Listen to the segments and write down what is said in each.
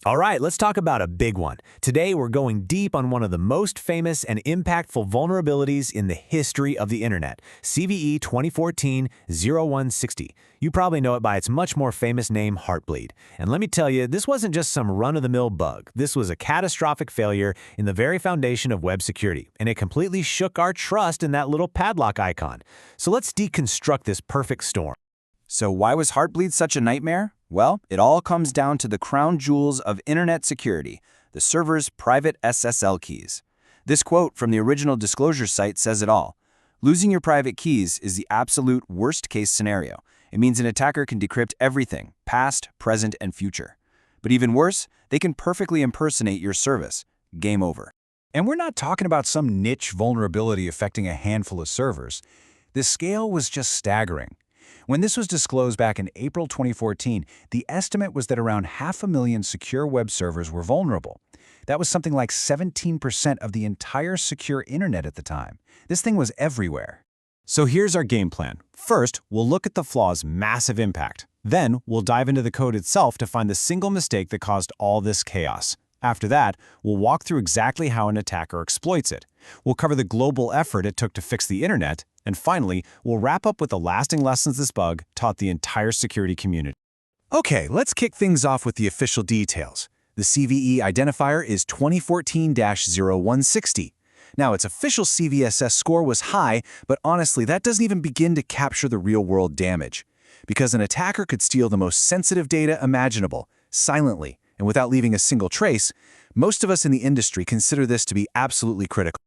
All right, let's talk about a big one. Today, we're going deep on one of the most famous and impactful vulnerabilities in the history of the internet, CVE 2014-0160. You probably know it by its much more famous name, Heartbleed. And let me tell you, this wasn't just some run-of-the-mill bug. This was a catastrophic failure in the very foundation of web security, and it completely shook our trust in that little padlock icon. So let's deconstruct this perfect storm. So why was Heartbleed such a nightmare? Well, it all comes down to the crown jewels of internet security, the server's private SSL keys. This quote from the original disclosure site says it all. Losing your private keys is the absolute worst-case scenario. It means an attacker can decrypt everything, past, present, and future. But even worse, they can perfectly impersonate your service. Game over. And we're not talking about some niche vulnerability affecting a handful of servers. The scale was just staggering. When this was disclosed back in April 2014, the estimate was that around 500,000 secure web servers were vulnerable. That was something like 17% of the entire secure internet at the time. This thing was everywhere. So here's our game plan. First, we'll look at the flaw's massive impact. Then, we'll dive into the code itself to find the single mistake that caused all this chaos. After that, we'll walk through exactly how an attacker exploits it. We'll cover the global effort it took to fix the internet. And finally, we'll wrap up with the lasting lessons this bug taught the entire security community. Okay, let's kick things off with the official details. The CVE identifier is 2014-0160. Now, its official CVSS score was high, but honestly, that doesn't even begin to capture the real-world damage. Because an attacker could steal the most sensitive data imaginable, silently, and without leaving a single trace, most of us in the industry consider this to be absolutely critical.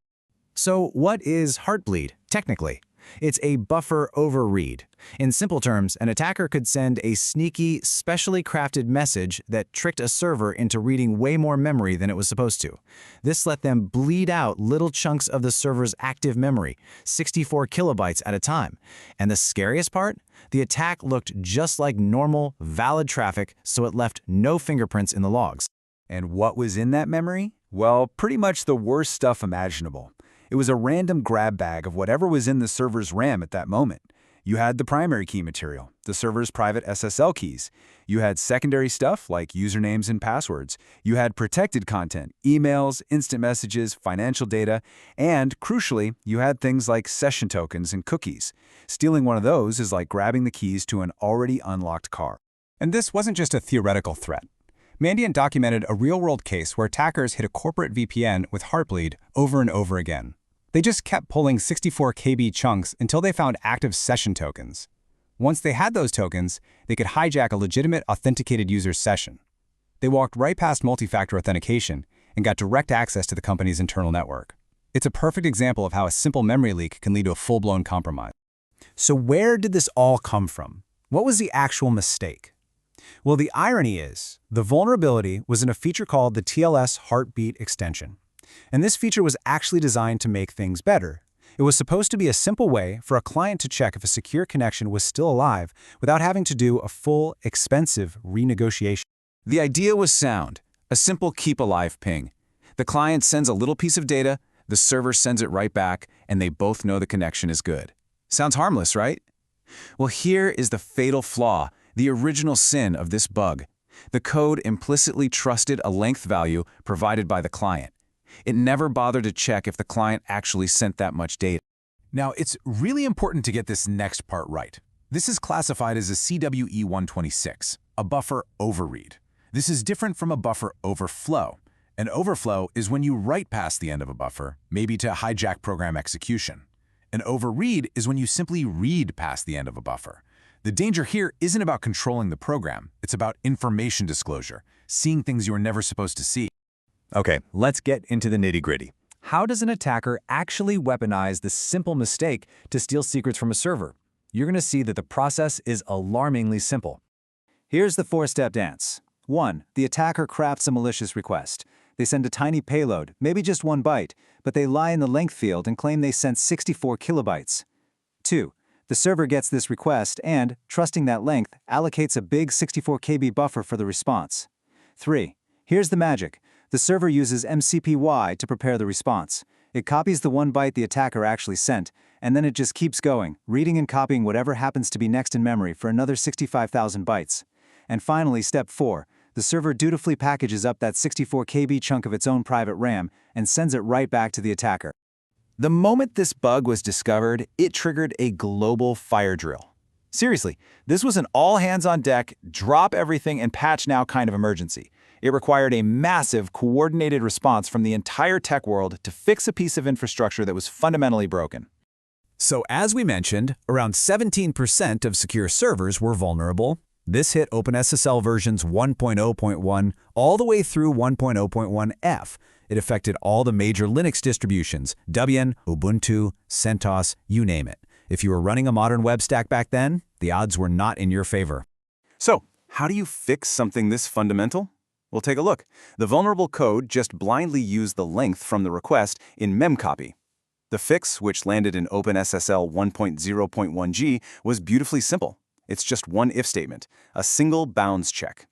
So what is Heartbleed, technically? It's a buffer overread. In simple terms, an attacker could send a sneaky, specially crafted message that tricked a server into reading way more memory than it was supposed to. This let them bleed out little chunks of the server's active memory, 64 kilobytes at a time. And the scariest part? The attack looked just like normal, valid traffic, so it left no fingerprints in the logs. And what was in that memory? Well, pretty much the worst stuff imaginable. It was a random grab bag of whatever was in the server's RAM at that moment. You had the primary key material, the server's private SSL keys. You had secondary stuff like usernames and passwords. You had protected content, emails, instant messages, financial data, and, crucially, you had things like session tokens and cookies. Stealing one of those is like grabbing the keys to an already unlocked car. And this wasn't just a theoretical threat. Mandiant documented a real-world case where attackers hit a corporate VPN with Heartbleed over and over again. They just kept pulling 64 KB chunks until they found active session tokens. Once they had those tokens, they could hijack a legitimate authenticated user's session. They walked right past multi-factor authentication and got direct access to the company's internal network. It's a perfect example of how a simple memory leak can lead to a full-blown compromise. So where did this all come from? What was the actual mistake? Well, the irony is, the vulnerability was in a feature called the TLS Heartbeat extension. And this feature was actually designed to make things better. It was supposed to be a simple way for a client to check if a secure connection was still alive without having to do a full, expensive renegotiation. The idea was sound, a simple keep-alive ping. The client sends a little piece of data, the server sends it right back, and they both know the connection is good. Sounds harmless, right? Well, here is the fatal flaw, the original sin of this bug. The code implicitly trusted a length value provided by the client. It never bothered to check if the client actually sent that much data. Now, it's really important to get this next part right. This is classified as a CVE-126, a buffer overread. This is different from a buffer overflow. An overflow is when you write past the end of a buffer, maybe to hijack program execution. An overread is when you simply read past the end of a buffer. The danger here isn't about controlling the program. It's about information disclosure, seeing things you were never supposed to see. Okay, let's get into the nitty-gritty. How does an attacker actually weaponize this simple mistake to steal secrets from a server? You're going to see that the process is alarmingly simple. Here's the four-step dance. 1. The attacker crafts a malicious request. They send a tiny payload, maybe just 1 byte, but they lie in the length field and claim they sent 64 kilobytes. 2. The server gets this request and, trusting that length, allocates a big 64 KB buffer for the response. 3. Here's the magic. The server uses MCPY to prepare the response. It copies the 1 byte the attacker actually sent, and then it just keeps going, reading and copying whatever happens to be next in memory for another 65,000 bytes. And finally, step 4. The the server dutifully packages up that 64 KB chunk of its own private RAM and sends it right back to the attacker. The moment this bug was discovered, it triggered a global fire drill. Seriously, this was an all-hands-on-deck, drop-everything-and-patch-now kind of emergency. It required a massive, coordinated response from the entire tech world to fix a piece of infrastructure that was fundamentally broken. So as we mentioned, around 17% of secure servers were vulnerable. This hit OpenSSL versions 1.0.1 all the way through 1.0.1F. It affected all the major Linux distributions, Debian, Ubuntu, CentOS, you name it. If you were running a modern web stack back then, the odds were not in your favor. So, how do you fix something this fundamental? Well, take a look. The vulnerable code just blindly used the length from the request in memcopy. The fix, which landed in OpenSSL 1.0.1g, was beautifully simple. It's just one if statement, a single bounds check.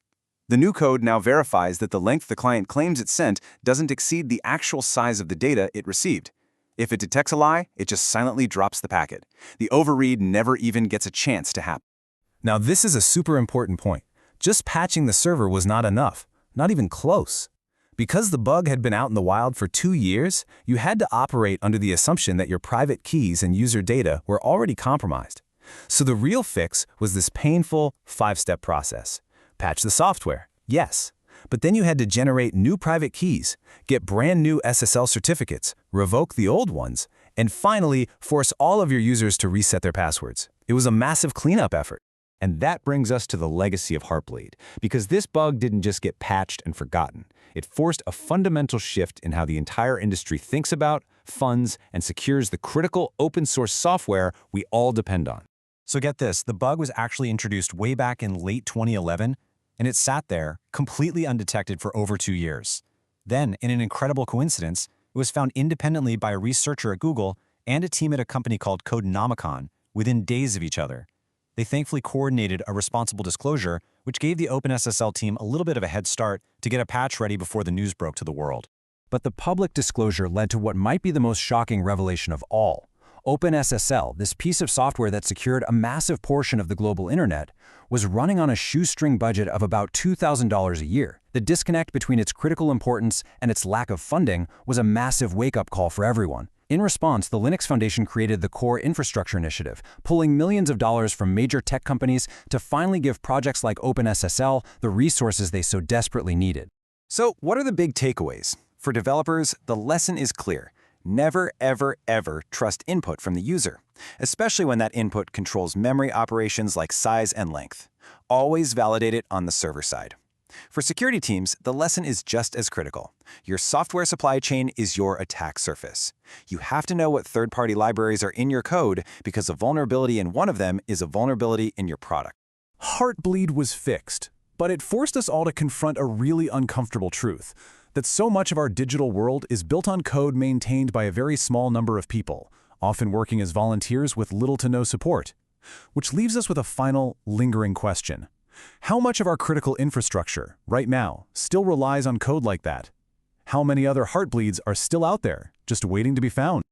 The new code now verifies that the length the client claims it sent doesn't exceed the actual size of the data it received. If it detects a lie, it just silently drops the packet. The overread never even gets a chance to happen. Now this is a super important point. Just patching the server was not enough, not even close. Because the bug had been out in the wild for 2 years, you had to operate under the assumption that your private keys and user data were already compromised. So the real fix was this painful 5-step process. Patch the software, yes. But then you had to generate new private keys, get brand new SSL certificates, revoke the old ones, and finally force all of your users to reset their passwords. It was a massive cleanup effort. And that brings us to the legacy of Heartbleed, because this bug didn't just get patched and forgotten. It forced a fundamental shift in how the entire industry thinks about, funds, and secures the critical open-source software we all depend on. So get this, the bug was actually introduced way back in late 2011, and it sat there, completely undetected for over 2 years. Then, in an incredible coincidence, it was found independently by a researcher at Google and a team at a company called Codenomicon within days of each other. They thankfully coordinated a responsible disclosure, which gave the OpenSSL team a little bit of a head start to get a patch ready before the news broke to the world. But the public disclosure led to what might be the most shocking revelation of all. OpenSSL, this piece of software that secured a massive portion of the global internet, was running on a shoestring budget of about $2,000 a year. The disconnect between its critical importance and its lack of funding was a massive wake-up call for everyone. In response, the Linux Foundation created the Core Infrastructure Initiative, pulling millions of dollars from major tech companies to finally give projects like OpenSSL the resources they so desperately needed. So, what are the big takeaways? For developers, the lesson is clear. Never, ever, ever trust input from the user, especially when that input controls memory operations like size and length. Always validate it on the server side. For security teams, the lesson is just as critical. Your software supply chain is your attack surface. You have to know what third-party libraries are in your code because a vulnerability in one of them is a vulnerability in your product. Heartbleed was fixed, but it forced us all to confront a really uncomfortable truth, that so much of our digital world is built on code maintained by a very small number of people, often working as volunteers with little to no support. Which leaves us with a final, lingering question. How much of our critical infrastructure, right now, still relies on code like that? How many other Heartbleeds are still out there, just waiting to be found?